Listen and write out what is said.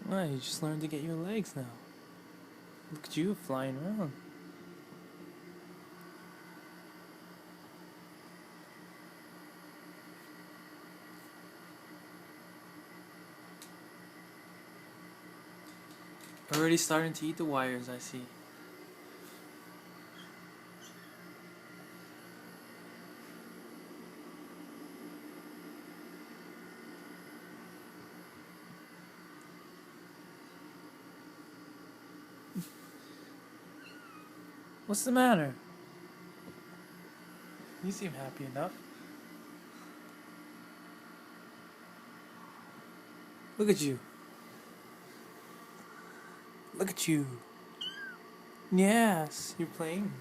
Well, you just learned to get your legs now. Look at you flying around. Already starting to eat the wires, I see. What's the matter? You seem happy enough. Look at you. Look at you. Yes, you're playing.